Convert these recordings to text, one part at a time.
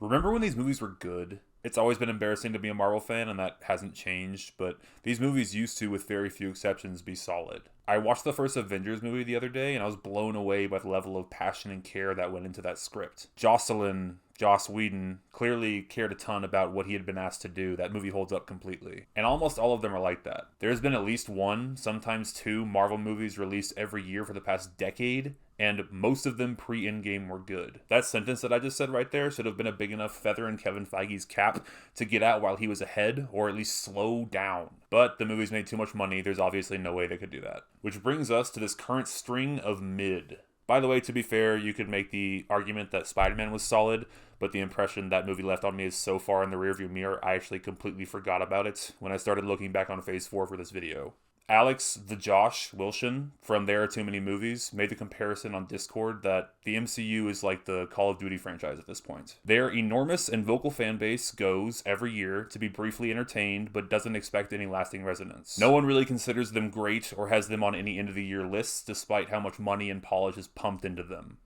Remember when these movies were good? It's always been embarrassing to be a Marvel fan, and that hasn't changed, but these movies used to, with very few exceptions, be solid. I watched the first Avengers movie the other day, and I was blown away by the level of passion and care that went into that script. Joss Whedon, clearly cared a ton about what he had been asked to do. That movie holds up completely. And almost all of them are like that. There's been at least one, sometimes two, Marvel movies released every year for the past decade, and most of them pre-Endgame were good. That sentence that I just said right there should have been a big enough feather in Kevin Feige's cap to get out while he was ahead, or at least slow down. But the movies made too much money, there's obviously no way they could do that. Which brings us to this current string of mid. By the way, to be fair, you could make the argument that Spider-Man was solid, but the impression that movie left on me is so far in the rearview mirror, I actually completely forgot about it when I started looking back on Phase 4 for this video. Alex, the Josh Wilson, from There Are Too Many Movies, made the comparison on Discord that the MCU is like the Call of Duty franchise at this point. Their enormous and vocal fan base goes, every year, to be briefly entertained, but doesn't expect any lasting resonance. No one really considers them great or has them on any end-of-the-year lists, despite how much money and polish is pumped into them.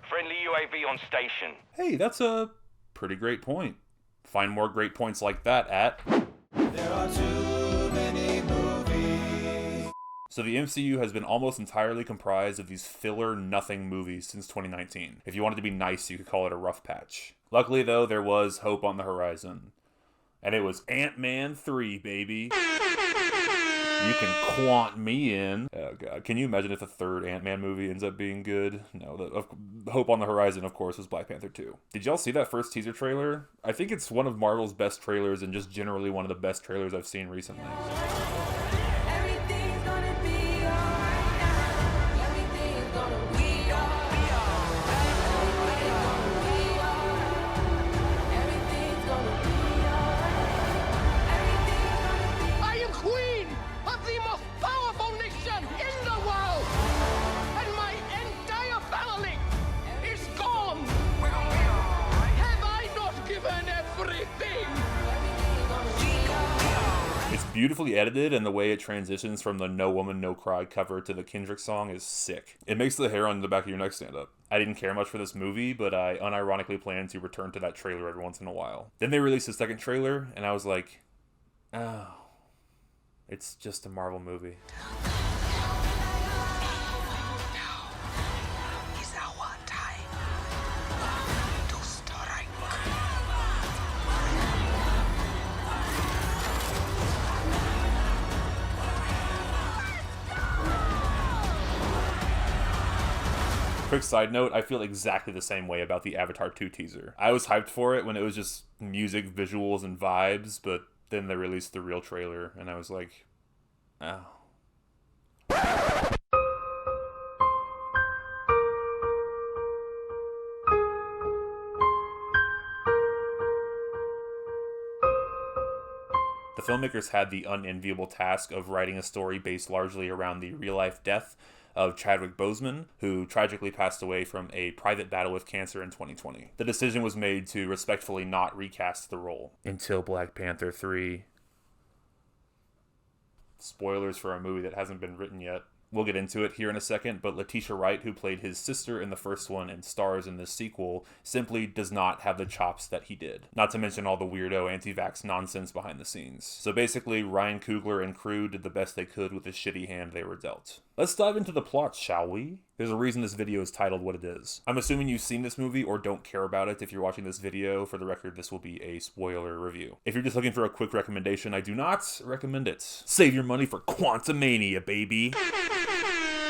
Friendly UAV on station. Hey, that's a pretty great point. Find more great points like that at... There are too many movies. So the MCU has been almost entirely comprised of these filler nothing movies since 2019. If you wanted to be nice, you could call it a rough patch. Luckily though, there was hope on the horizon. And it was Ant-Man 3, baby. You can quant me in. Oh god, can you imagine if the third Ant-Man movie ends up being good? No, the hope on the horizon, of course, was Black Panther 2. Did y'all see that first teaser trailer? I think it's one of Marvel's best trailers and just generally one of the best trailers I've seen recently. Everything's gonna be alright now. Everything's gonna be alright. Everything's gonna be alright. I am queen of the most powerful nation in the world, and my entire family is gone. Have I not given everything? It's beautifully edited, and the way it transitions from the No Woman, No Cry cover to the Kendrick song is sick. It makes the hair on the back of your neck stand up. I didn't care much for this movie, but I unironically plan to return to that trailer every once in a while. Then they released a second trailer, and I was like, oh, it's just a Marvel movie. It's our time to strike. Quick side note, I feel exactly the same way about the Avatar 2 teaser. I was hyped for it when it was just music, visuals, and vibes, but then they released the real trailer, and I was like, oh. The filmmakers had the unenviable task of writing a story based largely around the real-life death of Chadwick Boseman, who tragically passed away from a private battle with cancer in 2020. The decision was made to respectfully not recast the role. Until Black Panther 3. Spoilers for a movie that hasn't been written yet. We'll get into it here in a second, but Letitia Wright, who played his sister in the first one and stars in this sequel, simply does not have the chops that he did. Not to mention all the weirdo anti-vax nonsense behind the scenes. So basically, Ryan Coogler and crew did the best they could with the shitty hand they were dealt. Let's dive into the plot, shall we? There's a reason this video is titled what it is. I'm assuming you've seen this movie or don't care about it if you're watching this video. For the record, this will be a spoiler review. If you're just looking for a quick recommendation, I do not recommend it. Save your money for Quantumania, baby!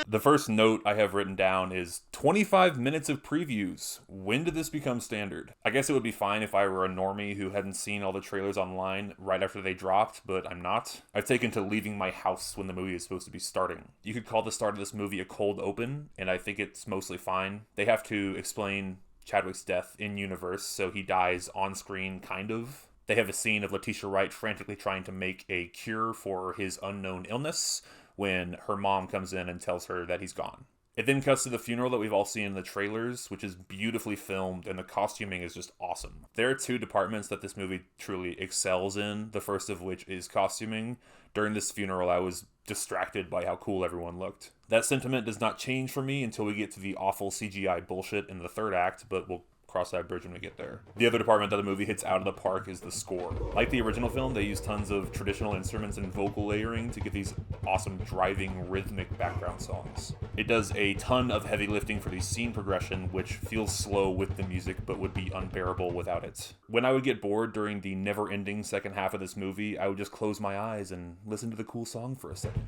The first note I have written down is 25 minutes of previews. When did this become standard? I guess it would be fine if I were a normie who hadn't seen all the trailers online right after they dropped, but I'm not. I've taken to leaving my house when the movie is supposed to be starting. You could call the start of this movie a cold open, and I think it's mostly fine. They have to explain Chadwick's death in universe, so he dies on screen, kind of. They have a scene of Letitia Wright frantically trying to make a cure for his unknown illness, when her mom comes in and tells her that he's gone. It then cuts to the funeral that we've all seen in the trailers, which is beautifully filmed, and the costuming is just awesome. There are two departments that this movie truly excels in, the first of which is costuming. During this funeral, I was distracted by how cool everyone looked. That sentiment does not change for me until we get to the awful CGI bullshit in the third act, but we'll cross that bridge when we get there. The other department that the movie hits out of the park is the score. Like the original film, they use tons of traditional instruments and vocal layering to get these awesome driving rhythmic background songs. It does a ton of heavy lifting for the scene progression, which feels slow with the music but would be unbearable without it. When I would get bored during the never-ending second half of this movie, I would just close my eyes and listen to the cool song for a second.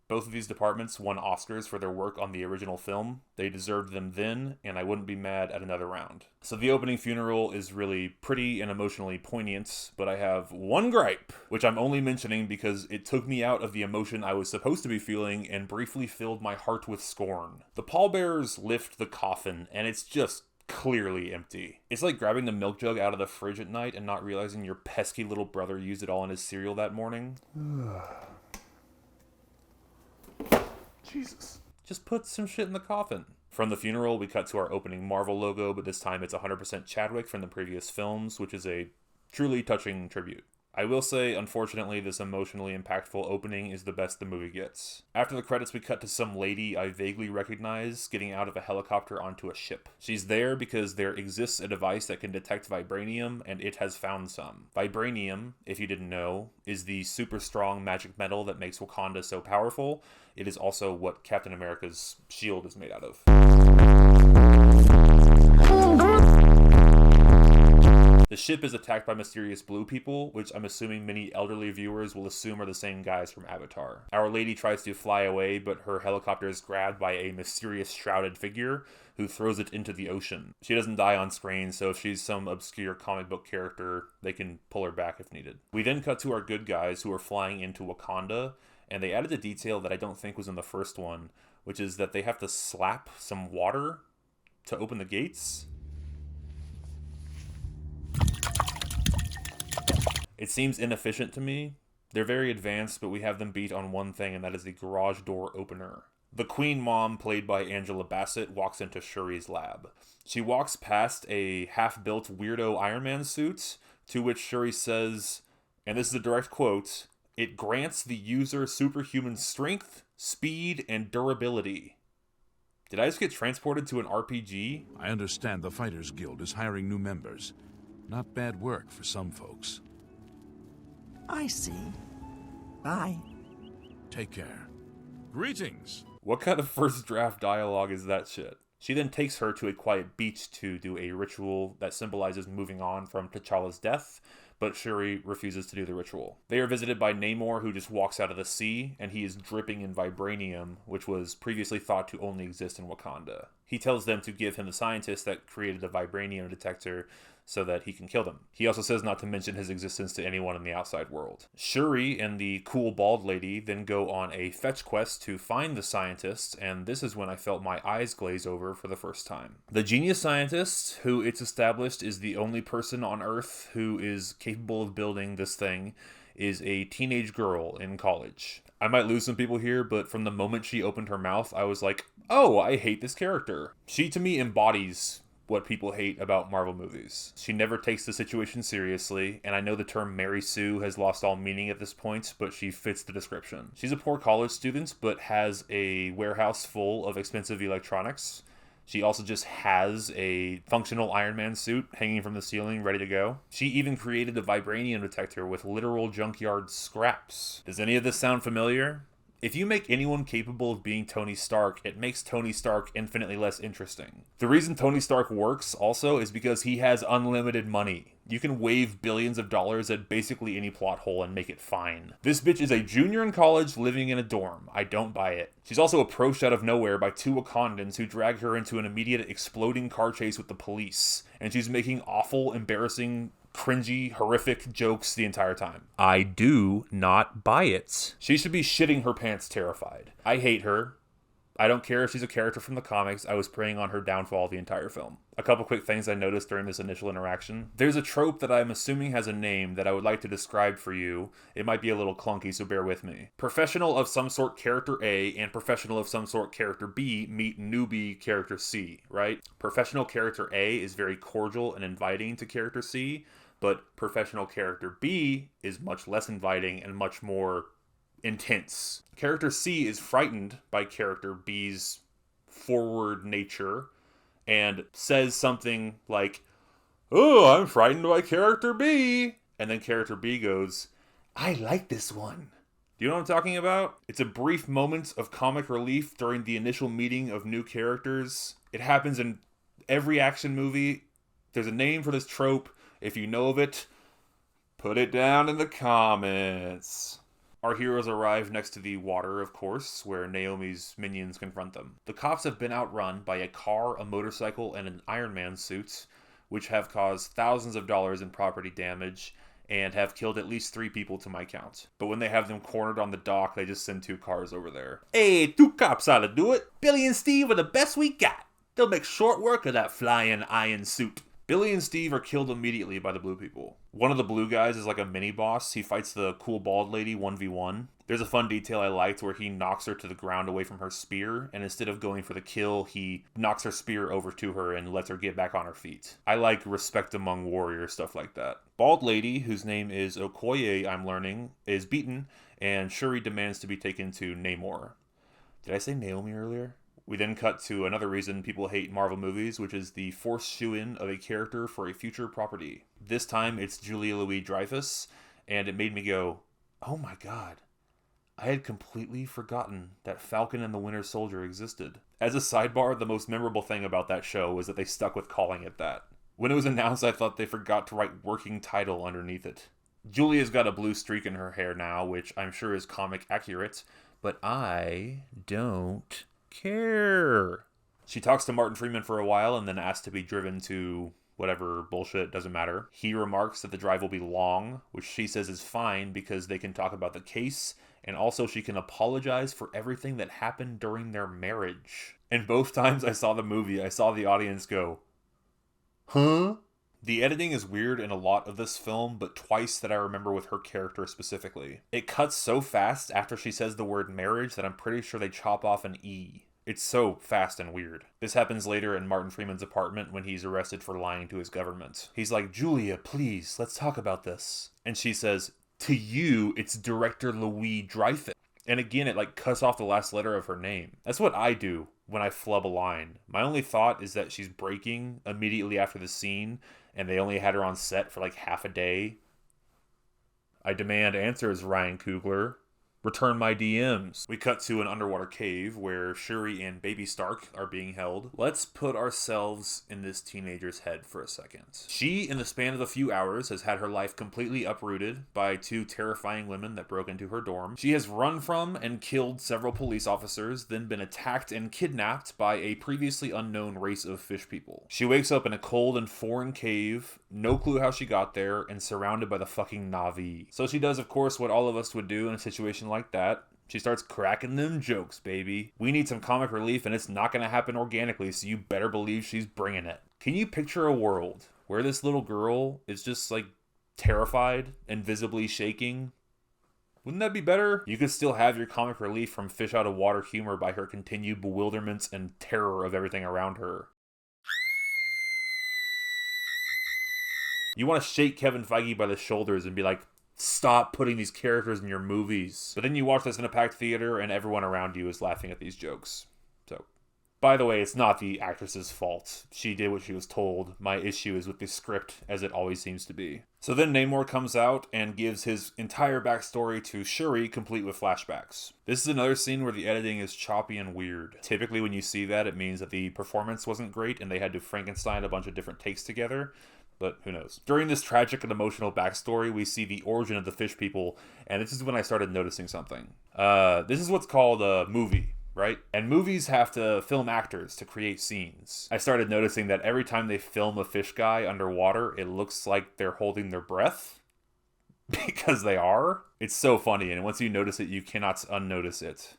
Both of these departments won Oscars for their work on the original film. They deserved them then, and I wouldn't be mad at another round. So the opening funeral is really pretty and emotionally poignant, but I have one gripe, which I'm only mentioning because it took me out of the emotion I was supposed to be feeling and briefly filled my heart with scorn. The pallbearers lift the coffin, and it's just clearly empty. It's like grabbing the milk jug out of the fridge at night and not realizing your pesky little brother used it all in his cereal that morning. Jesus. Just put some shit in the coffin. From the funeral, we cut to our opening Marvel logo, but this time it's 100% Chadwick from the previous films, which is a truly touching tribute. I will say, unfortunately, this emotionally impactful opening is the best the movie gets. After the credits, we cut to some lady I vaguely recognize getting out of a helicopter onto a ship. She's there because there exists a device that can detect vibranium, and it has found some. Vibranium, if you didn't know, is the super strong magic metal that makes Wakanda so powerful. It is also what Captain America's shield is made out of. The ship is attacked by mysterious blue people, which I'm assuming many elderly viewers will assume are the same guys from Avatar. Our lady tries to fly away, but her helicopter is grabbed by a mysterious shrouded figure who throws it into the ocean. She doesn't die on screen, so if she's some obscure comic book character, they can pull her back if needed. We then cut to our good guys who are flying into Wakanda, and they added a detail that I don't think was in the first one, which is that they have to slap some water to open the gates. It seems inefficient to me. They're very advanced, but we have them beat on one thing, and that is the garage door opener. The Queen Mom, played by Angela Bassett, walks into Shuri's lab. She walks past a half-built weirdo Iron Man suit, to which Shuri says, and this is a direct quote, "It grants the user superhuman strength, speed, and durability." Did I just get transported to an RPG? I understand the Fighters Guild is hiring new members. Not bad work for some folks. I see. Bye. Take care. Greetings. What kind of first draft dialogue is that shit? She then takes her to a quiet beach to do a ritual that symbolizes moving on from T'Challa's death, but Shuri refuses to do the ritual. They are visited by Namor, who just walks out of the sea, and he is dripping in vibranium, which was previously thought to only exist in Wakanda. He tells them to give him the scientist that created the vibranium detector so that he can kill them. He also says not to mention his existence to anyone in the outside world. Shuri and the cool bald lady then go on a fetch quest to find the scientist, and this is when I felt my eyes glaze over for the first time. The genius scientist, who it's established is the only person on Earth who is capable of building this thing, is a teenage girl in college. I might lose some people here, but from the moment she opened her mouth, I was like, oh, I hate this character. She, to me, embodies what people hate about Marvel movies. She never takes the situation seriously, and I know the term Mary Sue has lost all meaning at this point, but she fits the description. She's a poor college student, but has a warehouse full of expensive electronics. She also just has a functional Iron Man suit hanging from the ceiling, ready to go. She even created a vibranium detector with literal junkyard scraps. Does any of this sound familiar? If you make anyone capable of being Tony Stark, it makes Tony Stark infinitely less interesting. The reason Tony Stark works, also, is because he has unlimited money. You can wave billions of dollars at basically any plot hole and make it fine. This bitch is a junior in college living in a dorm. I don't buy it. She's also approached out of nowhere by two Wakandans who drag her into an immediate exploding car chase with the police, and she's making awful, embarrassing, cringy, horrific jokes the entire time. I do not buy it. She should be shitting her pants terrified. I hate her. I don't care if she's a character from the comics. I was preying on her downfall the entire film. A couple quick things I noticed during this initial interaction. There's a trope that I'm assuming has a name that I would like to describe for you. It might be a little clunky, so bear with me. Professional of some sort character A and professional of some sort character B meet newbie character C, right? Professional character A is very cordial and inviting to character C, but professional character B is much less inviting and much more intense. Character C is frightened by character B's forward nature and says something like, "Oh, I'm frightened by character B." And then character B goes, "I like this one." Do you know what I'm talking about? It's a brief moment of comic relief during the initial meeting of new characters. It happens in every action movie. There's a name for this trope. If you know of it, put it down in the comments. Our heroes arrive next to the water, of course, where Naomi's minions confront them. The cops have been outrun by a car, a motorcycle, and an Iron Man suit, which have caused thousands of dollars in property damage and have killed at least 3 people to my count. But when they have them cornered on the dock, they just send 2 cars over there. "Hey, 2 cops ought to do it. Billy and Steve are the best we got. They'll make short work of that flying iron suit." Billy and Steve are killed immediately by the blue people. One of the blue guys is like a mini-boss. He fights the cool bald lady 1v1. There's a fun detail I liked where he knocks her to the ground away from her spear, and instead of going for the kill, he knocks her spear over to her and lets her get back on her feet. I like respect among warriors, stuff like that. Bald lady, whose name is Okoye, I'm learning, is beaten, and Shuri demands to be taken to Namor. Did I say Naomi earlier? We then cut to another reason people hate Marvel movies, which is the forced shoe-in of a character for a future property. This time, it's Julia Louis-Dreyfus, and it made me go, oh my god, I had completely forgotten that Falcon and the Winter Soldier existed. As a sidebar, the most memorable thing about that show was that they stuck with calling it that. When it was announced, I thought they forgot to write working title underneath it. Julia's got a blue streak in her hair now, which I'm sure is comic accurate, but I don't care. She talks to Martin Freeman for a while and then asks to be driven to whatever bullshit, doesn't matter. He remarks that the drive will be long, which she says is fine because they can talk about the case, and also she can apologize for everything that happened during their marriage. And both times I saw the movie, I saw the audience go, huh? The editing is weird in a lot of this film, but twice that I remember with her character specifically. It cuts so fast after she says the word marriage that I'm pretty sure they chop off an E. It's so fast and weird. This happens later in Martin Freeman's apartment when he's arrested for lying to his government. He's like, "Julia, please, let's talk about this." And she says, "To you, it's Director Louis-Dreyfus." And again, it like cuts off the last letter of her name. That's what I do when I flub a line. My only thought is that she's breaking immediately after the scene, and they only had her on set for like half a day. I demand answers, Ryan Coogler. Return my DMs. We cut to an underwater cave where Shuri and Baby Stark are being held. Let's put ourselves in this teenager's head for a second. She, in the span of a few hours, has had her life completely uprooted by 2 terrifying women that broke into her dorm. She has run from and killed several police officers, then been attacked and kidnapped by a previously unknown race of fish people. She wakes up in a cold and foreign cave, no clue how she got there, and surrounded by the fucking Na'vi. So she does, of course, what all of us would do in a situation like that. She starts cracking them jokes, baby. We need some comic relief, and it's not going to happen organically, so you better believe she's bringing it. Can you picture a world where this little girl is just, like, terrified and visibly shaking? Wouldn't that be better? You could still have your comic relief from fish out of water humor by her continued bewilderment and terror of everything around her. You want to shake Kevin Feige by the shoulders and be like, stop putting these characters in your movies. But then you watch this in a packed theater and everyone around you is laughing at these jokes. So, by the way, it's not the actress's fault. She did what she was told. My issue is with the script, as it always seems to be. So then Namor comes out and gives his entire backstory to Shuri, complete with flashbacks. This is another scene where the editing is choppy and weird. Typically when you see that, it means that the performance wasn't great and they had to Frankenstein a bunch of different takes together. But who knows. During this tragic and emotional backstory, we see the origin of the fish people, and this is when I started noticing something. This is what's called a movie, right? And movies have to film actors to create scenes. I started noticing that every time they film a fish guy underwater, it looks like they're holding their breath. Because they are. It's so funny, and once you notice it, you cannot unnotice it.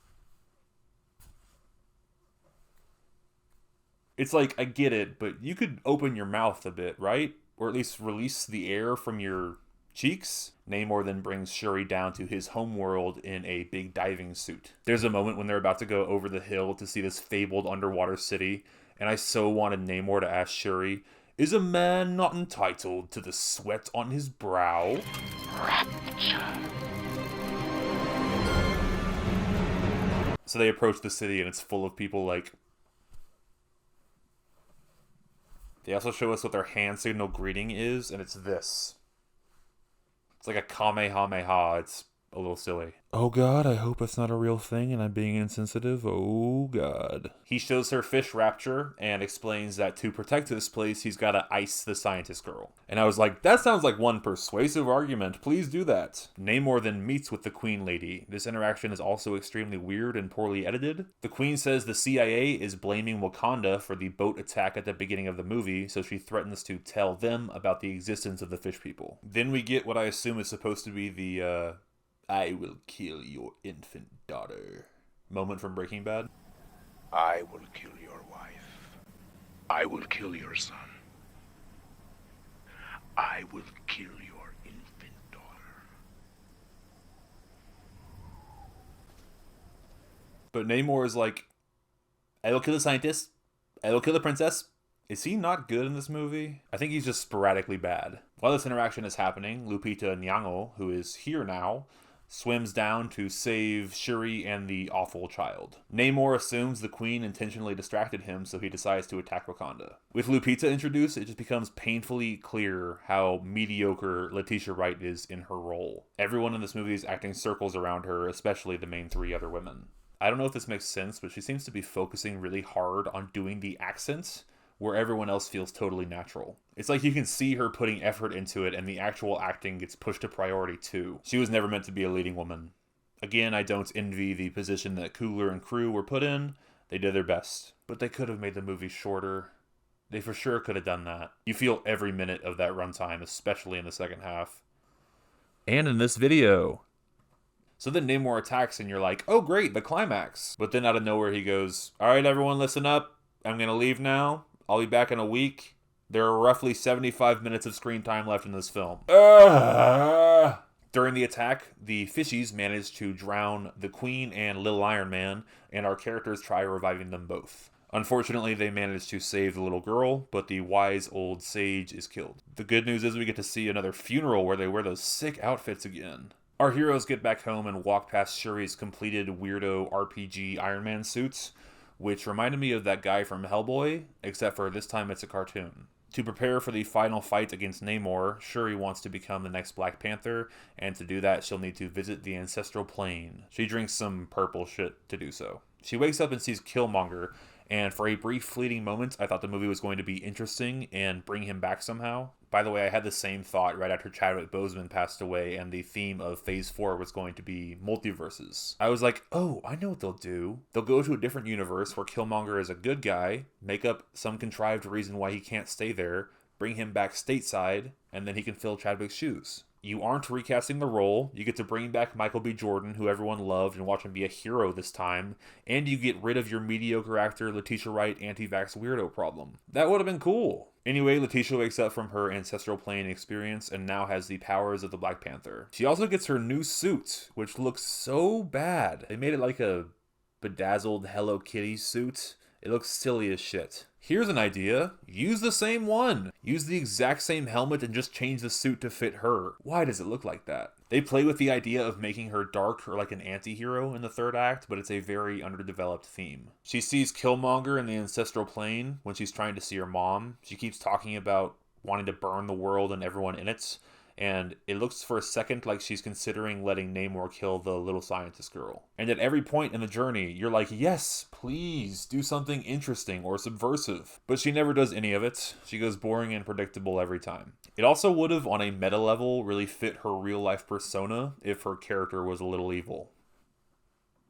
It's like, I get it, but you could open your mouth a bit, right? Or at least release the air from your cheeks. Namor then brings Shuri down to his homeworld in a big diving suit. There's a moment when they're about to go over the hill to see this fabled underwater city, and I so wanted Namor to ask Shuri, is a man not entitled to the sweat on his brow? Rapture. So they approach the city and it's full of people like, They also show us what their hand signal greeting is, and it's this. It's like a Kamehameha. It's a little silly. Oh god, I hope it's not a real thing and I'm being insensitive. Oh god. He shows her fish rapture and explains that to protect this place, he's gotta ice the scientist girl. And I was like, that sounds like one persuasive argument. Please do that. Namor then meets with the Queen Lady. This interaction is also extremely weird and poorly edited. The Queen says the CIA is blaming Wakanda for the boat attack at the beginning of the movie, so she threatens to tell them about the existence of the fish people. Then we get what I assume is supposed to be the, I will kill your infant daughter moment from Breaking Bad. I will kill your wife. I will kill your son. I will kill your infant daughter. But Namor is like, I will kill the scientist. I will kill the princess. Is he not good in this movie? I think he's just sporadically bad. While this interaction is happening, Lupita Nyong'o, who is here now, swims down to save Shuri and the awful child. Namor assumes the Queen intentionally distracted him, so he decides to attack Wakanda. With Lupita introduced, it just becomes painfully clear how mediocre Letitia Wright is in her role. Everyone in this movie is acting circles around her, especially the main three other women. I don't know if this makes sense, but she seems to be focusing really hard on doing the accents, where everyone else feels totally natural. It's like you can see her putting effort into it and the actual acting gets pushed to priority too. She was never meant to be a leading woman. Again, I don't envy the position that Coogler and crew were put in. They did their best. But they could have made the movie shorter. They for sure could have done that. You feel every minute of that runtime, especially in the second half. And in this video. So then Namor attacks and you're like, oh great, the climax. But then out of nowhere he goes, alright everyone listen up. I'm gonna leave now. I'll be back in a week. There are roughly 75 minutes of screen time left in this film. During the attack, the fishies manage to drown the Queen and Little Iron Man, and our characters try reviving them both. Unfortunately, they manage to save the little girl, but the wise old sage is killed. The good news is we get to see another funeral where they wear those sick outfits again. Our heroes get back home and walk past Shuri's completed weirdo RPG Iron Man suits, which reminded me of that guy from Hellboy, except for this time it's a cartoon. To prepare for the final fight against Namor, Shuri wants to become the next Black Panther, and to do that she'll need to visit the ancestral plane. She drinks some purple shit to do so. She wakes up and sees Killmonger, and for a brief fleeting moment I thought the movie was going to be interesting and bring him back somehow. By the way, I had the same thought right after Chadwick Boseman passed away and the theme of Phase 4 was going to be multiverses. I was like, oh, I know what they'll do. They'll go to a different universe where Killmonger is a good guy, make up some contrived reason why he can't stay there, bring him back stateside, and then he can fill Chadwick's shoes. You aren't recasting the role, you get to bring back Michael B. Jordan, who everyone loved, and watch him be a hero this time, and you get rid of your mediocre actor Letitia Wright anti-vax weirdo problem. That would have been cool. Anyway, Letitia wakes up from her ancestral plane experience and now has the powers of the Black Panther. She also gets her new suit, which looks so bad. They made it like a bedazzled Hello Kitty suit. It looks silly as shit. Here's an idea. Use the same one. Use the exact same helmet and just change the suit to fit her. Why does it look like that? They play with the idea of making her dark or like an anti-hero in the third act, but it's a very underdeveloped theme. She sees Killmonger in the ancestral plane when she's trying to see her mom. She keeps talking about wanting to burn the world and everyone in it. And it looks for a second like she's considering letting Namor kill the little scientist girl. And at every point in the journey, you're like, yes, please, do something interesting or subversive. But she never does any of it. She goes boring and predictable every time. It also would have, on a meta level, really fit her real-life persona if her character was a little evil.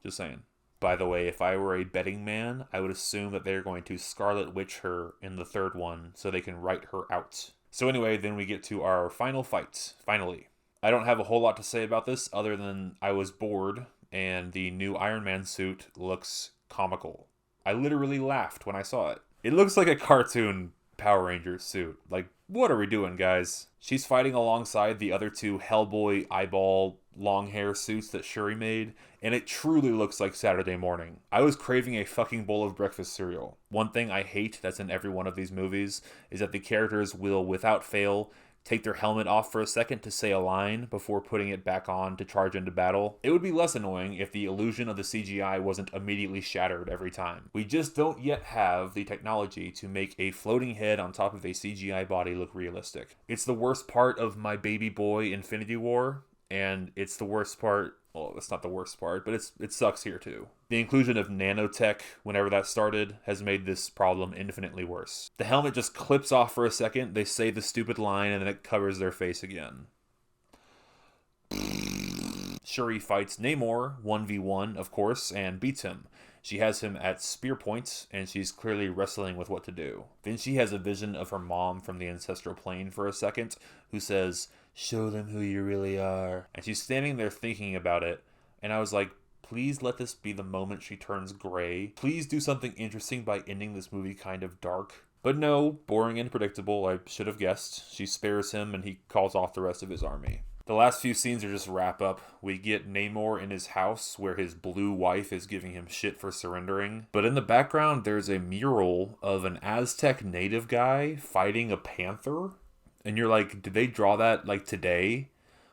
Just saying. By the way, if I were a betting man, I would assume that they're going to Scarlet Witch her in the third one so they can write her out. So anyway, then we get to our final fight, finally. I don't have a whole lot to say about this other than I was bored and the new Iron Man suit looks comical. I literally laughed when I saw it. It looks like a cartoon Power Rangers suit. Like, what are we doing, guys? She's fighting alongside the other two Hellboy eyeball long hair suits that Shuri made, and it truly looks like Saturday morning. I was craving a fucking bowl of breakfast cereal. One thing I hate that's in every one of these movies is that the characters will, without fail, take their helmet off for a second to say a line before putting it back on to charge into battle. It would be less annoying if the illusion of the CGI wasn't immediately shattered every time. We just don't yet have the technology to make a floating head on top of a CGI body look realistic. It's the worst part of my baby boy Infinity War, and it's the worst part. Well, it's not the worst part, but it sucks here too. The inclusion of nanotech, whenever that started, has made this problem infinitely worse. The helmet just clips off for a second, they say the stupid line, and then it covers their face again. Shuri fights Namor 1v1, of course, and beats him. She has him at spear points, and she's clearly wrestling with what to do. Then she has a vision of her mom from the ancestral plane for a second, who says, "Show them who you really are." And she's standing there thinking about it, and I was like, please let this be the moment she turns gray. Please do something interesting by ending this movie kind of dark. But no, boring and predictable, I should have guessed. She spares him, and he calls off the rest of his army. The last few scenes are just wrap up. We get Namor in his house where his blue wife is giving him shit for surrendering. But in the background, there's a mural of an Aztec native guy fighting a panther. And you're like, did they draw that like today?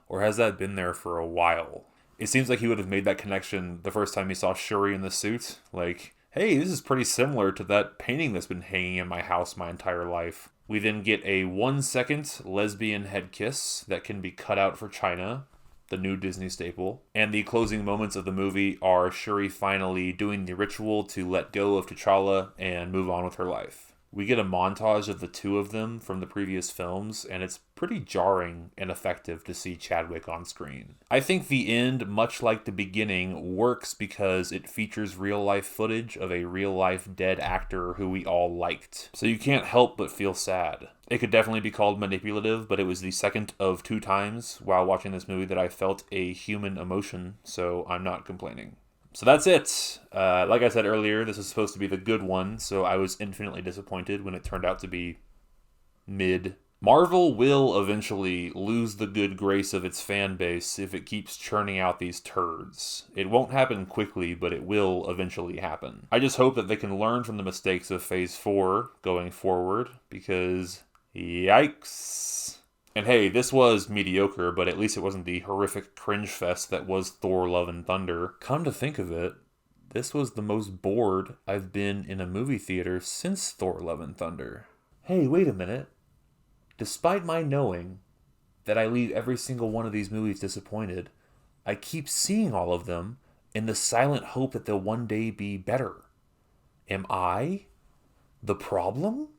Or has that been there for a while? It seems like he would have made that connection the first time he saw Shuri in the suit. Like, hey, this is pretty similar to that painting that's been hanging in my house my entire life. We then get a 1-second lesbian head kiss that can be cut out for China, the new Disney staple. And the closing moments of the movie are Shuri finally doing the ritual to let go of T'Challa and move on with her life. We get a montage of the two of them from the previous films, and it's pretty jarring and effective to see Chadwick on screen. I think the end, much like the beginning, works because it features real-life footage of a real-life dead actor who we all liked. So you can't help but feel sad. It could definitely be called manipulative, but it was the second of 2 times while watching this movie that I felt a human emotion, so I'm not complaining. So that's it. Like I said earlier, this is supposed to be the good one, so I was infinitely disappointed when it turned out to be mid. Marvel will eventually lose the good grace of its fan base if it keeps churning out these turds. It won't happen quickly, but it will eventually happen. I just hope that they can learn from the mistakes of Phase 4 going forward, because yikes. And hey, this was mediocre, but at least it wasn't the horrific cringe fest that was Thor: Love and Thunder. Come to think of it, this was the most bored I've been in a movie theater since Thor: Love and Thunder. Hey, wait a minute. Despite my knowing that I leave every single one of these movies disappointed, I keep seeing all of them in the silent hope that they'll one day be better. Am I the problem?